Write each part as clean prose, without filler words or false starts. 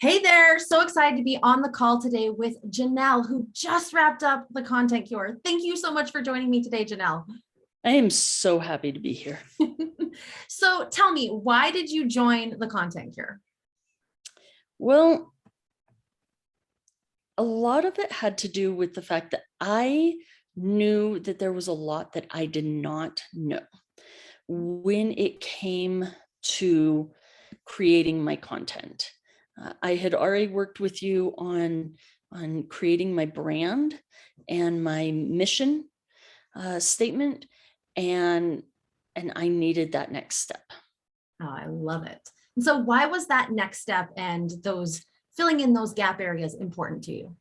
Hey there, so excited to be on the call today with Janelle, who just wrapped up the content cure. Thank you so much for joining me today, Janelle. I am so happy to be here. So tell me, why did you join the content cure? Well, a lot of it had to do with the fact that I knew that there was a lot that I did not know when it came to creating my content. I had already worked with you on creating my brand and my mission statement, and I needed that next step. Oh, I love it. And so why was that next step and those filling in those gap areas important to you?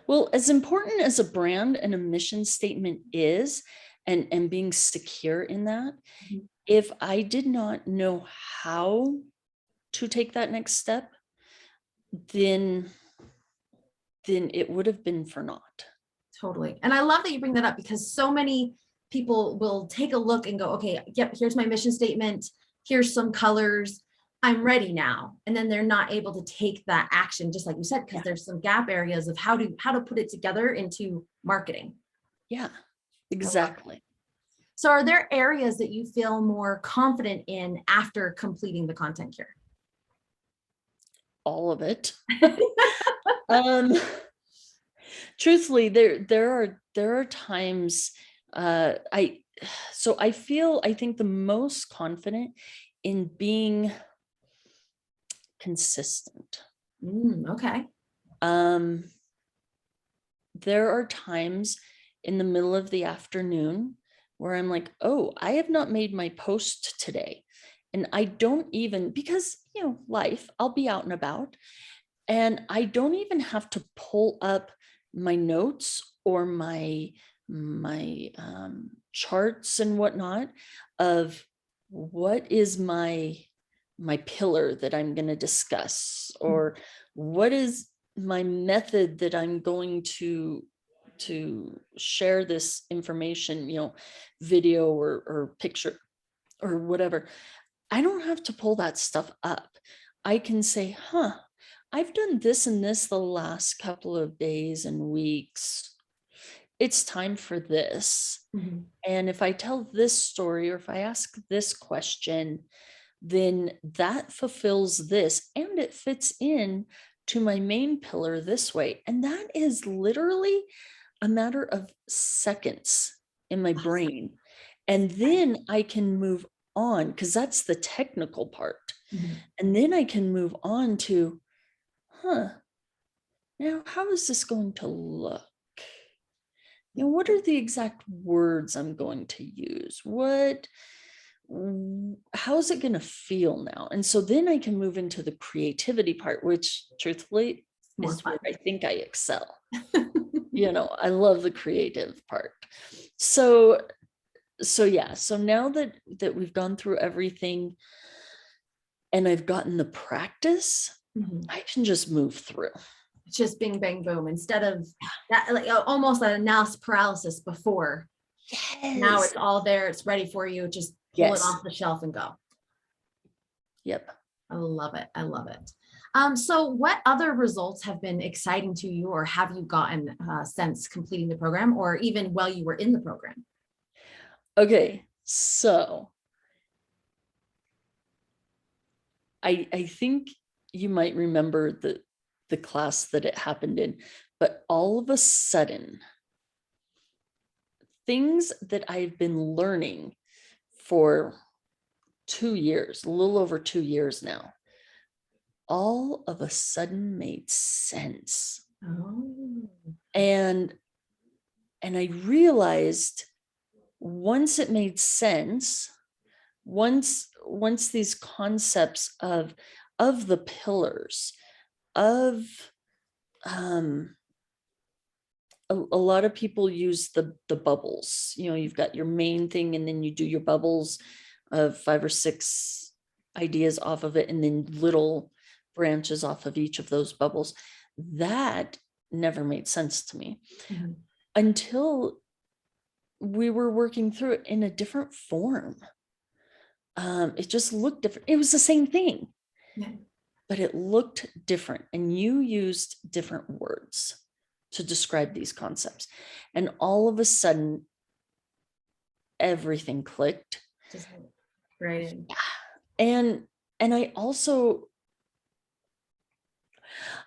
Well, as important as a brand and a mission statement is, and being secure in that, if I did not know how to take that next step, then it would have been for naught. Totally. And I love that you bring that up because so many people will take a look and go, okay, yep, here's my mission statement. Here's some colors. I'm ready now. And then they're not able to take that action, just like you said, because there's some gap areas of how to put it together into marketing. Yeah, exactly. So are there areas that you feel more confident in after completing the content cure? All of it. Truthfully, there are times I think the most confident in being consistent. Okay. There are times in the middle of the afternoon where I'm like, oh, I have not made my post today. And I don't even, because, life, I'll be out and about. And I don't even have to pull up my notes or my charts and whatnot of what is my pillar that I'm going to discuss, or what is my method that I'm going to share this information, video or picture or whatever. I don't have to pull that stuff up. I can say, I've done this and this the last couple of days and weeks. It's time for this. And if I tell this story, or if I ask this question, then that fulfills this, and it fits in to my main pillar this way. And that is literally a matter of seconds in my brain. And then I can move on, because that's the technical part. And then I can move on to, now how is this going to look? What are the exact words I'm going to use? How is it going to feel now? And so then I can move into the creativity part, which truthfully is where I think I excel. I love the creative part. So yeah, so now that we've gone through everything and I've gotten the practice, I can just move through. It's just bing, bang, boom, instead of that, like almost that analysis paralysis before. Yes. Now it's all there. It's ready for you. Just pull it off the shelf and go. Yep. I love it. I love it. So what other results have been exciting to you, or have you gotten since completing the program, or even while you were in the program? Okay, so I think you might remember the class that it happened in, but all of a sudden, things that I've been learning for 2 years, a little over 2 years now, all of a sudden made sense. And I realized once it made sense, once these concepts of the pillars of a lot of people use the bubbles. You've got your main thing, and then you do your bubbles of 5 or 6 ideas off of it, and then little branches off of each of those bubbles. That never made sense to me until we were working through it in a different form. It just looked different. It was the same thing. but it looked different. And you used different words to describe these concepts. And all of a sudden, everything clicked. Just right in. And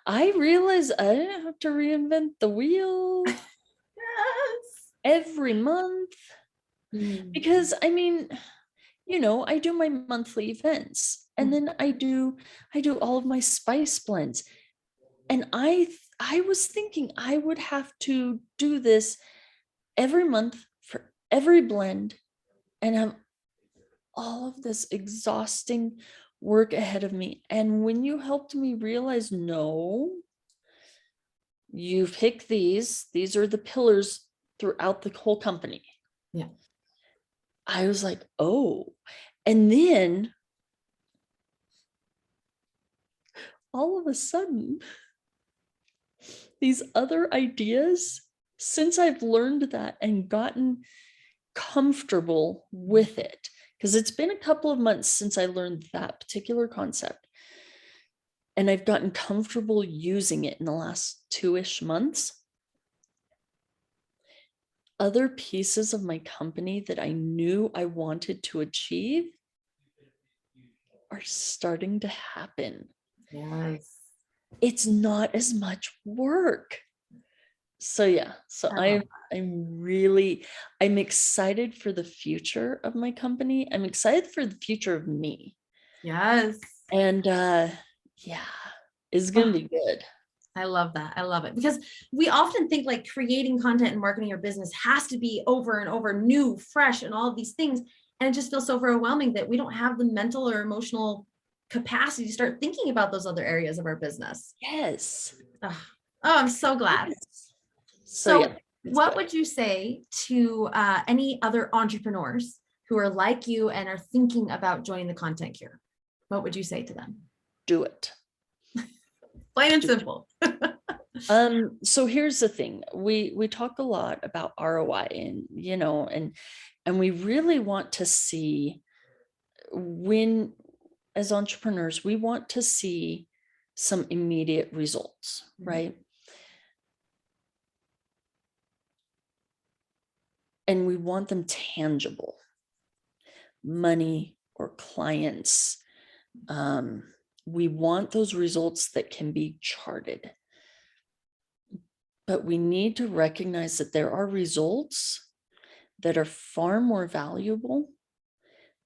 I realized I didn't have to reinvent the wheel Yes. every month, because I mean, I do my monthly events, and then I do all of my spice blends. And I was thinking I would have to do this every month for every blend and have all of this exhausting work ahead of me. And when you helped me realize, no, you pick these are the pillars throughout the whole company. Yeah. I was like, oh. And then all of a sudden, these other ideas, since I've learned that and gotten comfortable with it, because it's been a couple of months since I learned that particular concept, and I've gotten comfortable using it in the last 2-ish months, other pieces of my company that I knew I wanted to achieve are starting to happen. Yes. It's not as much work. So yeah, so I'm excited for the future of my company. I'm excited for the future of me. Yes. And yeah, it's gonna be good. I love that. I love it, because we often think like creating content and marketing your business has to be over and over new, fresh, and all of these things. And it just feels so overwhelming that we don't have the mental or emotional capacity to start thinking about those other areas of our business. Yes. Oh, I'm so glad. Yes. So So yeah, what good. would you say to any other entrepreneurs who are like you and are thinking about joining the content cure? What would you say to them? Do it. Plain and simple. So here's the thing. We talk a lot about ROI, and we really want to see, when, as entrepreneurs, we want to see some immediate results, right? And we want them tangible, money or clients. We want those results that can be charted. But we need to recognize that there are results that are far more valuable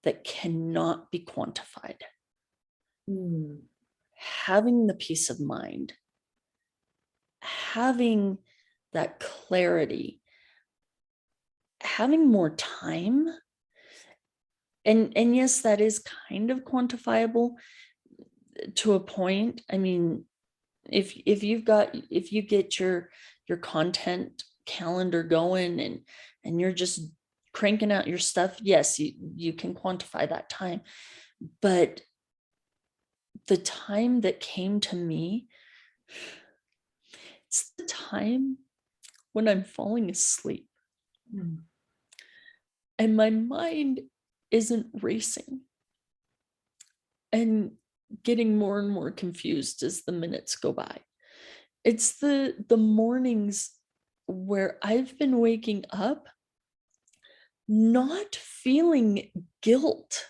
that cannot be quantified. Having the peace of mind, having that clarity, having more time, and yes, that is kind of quantifiable to a point. I mean, if you get your content calendar going, and you're just cranking out your stuff, yes, you can quantify that time. But the time that came to me, it's the time when I'm falling asleep and my mind isn't racing and getting more and more confused as the minutes go by. It's the mornings where I've been waking up not feeling guilt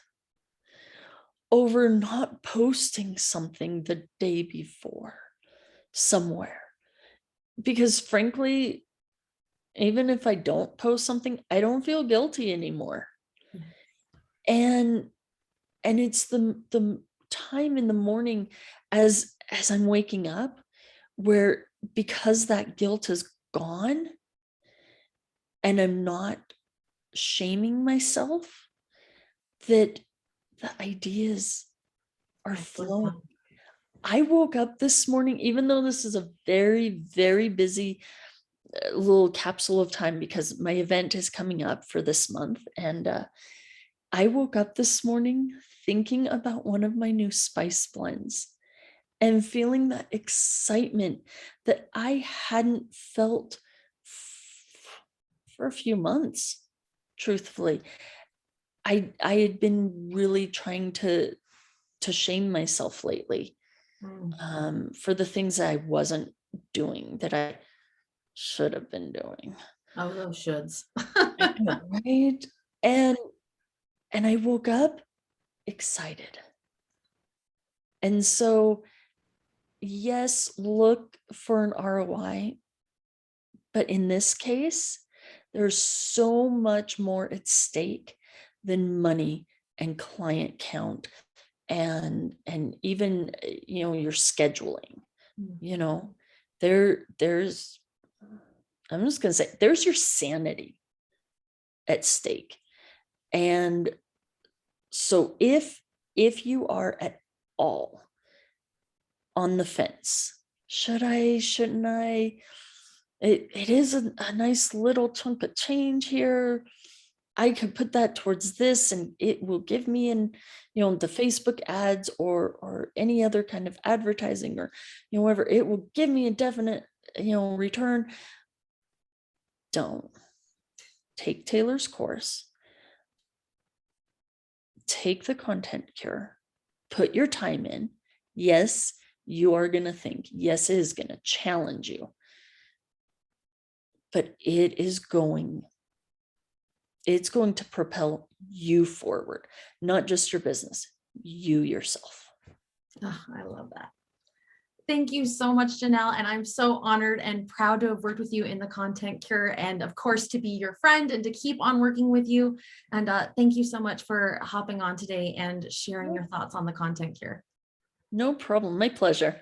over not posting something the day before somewhere. Because frankly, even if I don't post something, I don't feel guilty anymore. And it's the time in the morning as I'm waking up, where, because that guilt is gone and I'm not shaming myself, that the ideas are flowing. I woke up this morning, even though this is a very, very busy little capsule of time, because my event is coming up for this month. And I woke up this morning thinking about one of my new spice blends and feeling that excitement that I hadn't felt for a few months, truthfully. I had been really trying to shame myself lately. for the things that I wasn't doing that I should have been doing. Oh, those shoulds. I know, right? And I woke up excited. And so, yes, look for an ROI, but in this case, there's so much more at stake than money and client count and even your scheduling. There's I'm just gonna say there's your sanity at stake. And so if you are at all on the fence, should I, shouldn't I, it is a nice little chunk of change here, I could put that towards this and it will give me the Facebook ads or any other kind of advertising or whatever, it will give me a definite return. Don't take Taylor's course, take the content cure, put your time in. Yes, you are going to think, yes, it is going to challenge you, but it's going to propel you forward, not just your business, you yourself. Oh, I love that. Thank you so much, Janelle. And I'm so honored and proud to have worked with you in the Content Cure, and of course, to be your friend and to keep on working with you. And thank you so much for hopping on today and sharing your thoughts on the Content Cure. No problem. My pleasure.